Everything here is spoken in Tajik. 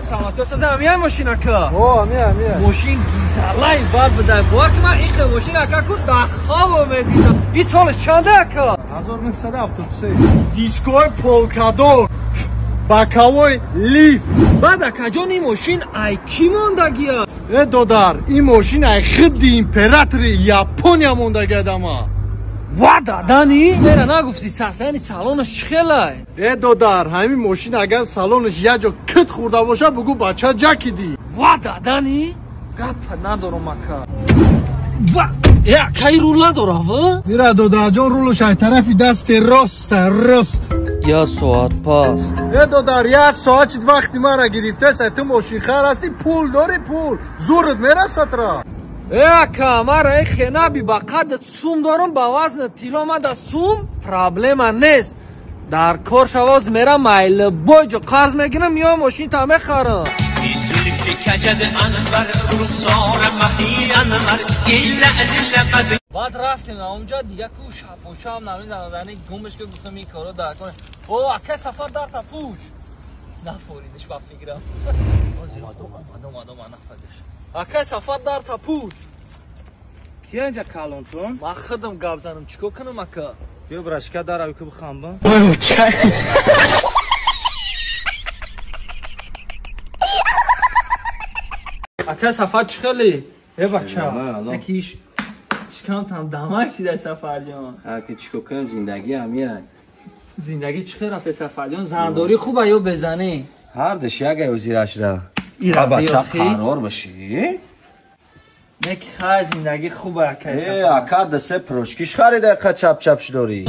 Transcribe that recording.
سلامت هست همین ماشین اکا همین ماشین گیزالای بار بده بار که من این ماشین اکا کو دخواب اومدید این سالش چنده اکا 1973 دیسکوی پولکادور بکاوی لیف بعد اکا جان این ماشین ای کی موندگی ها دودار این ماشین ای خدی امپراتوری یاپونیا موندگی داما وا دادانی میره نگفتی ساسانی سالونش خیلی دودار همین ماشین اگر سالونش یه جا کت خورده باشه بگو بچه جکیدی وا دادانی گپ ندارم اکا وا کی رول نداره وا میره دودار جان رولش ای طرفی دست راست یا ساعت پاس دودار یه ساعت وقتی مرا گرفته ست تو ماشین خر هستی پول داری پول زورت میرسد را اکا مرا خینا بی با قد سوم دارم با وزن تیلا ما دا سوم پرابلم نیست در کار شواز میرم مایل بوج قرض میگیرم یا ماشین تا میخرم بعد رفتیم اونجا دیگه کو شب و شام نمید زنه گمش که گفتم این کارو در کنه او اکا سفر در تا پوش نفوریدش با فکرم آدم نفدش اکا سفر در تا پوش کیا اینجا کلانتون؟ ما خودم گپ زنم چیکار کنم اکا بیا براشکا در اوی که بخوام با اکا سفر چی خیلی؟ بچه نکیش چیکارم تام دمایشی در سفر جان اگه چیکار کنم زندگی همیه زندگی چی خیلی رفت سفر جان زنداری خوبه یا بزنی؟ هر دشی اگه وزیرش را ایره بچه قرار باشی نکی خیلی زندگی خوبه اکا سفر اکا دسته پروشکیش خریده اکا چپ چپش داری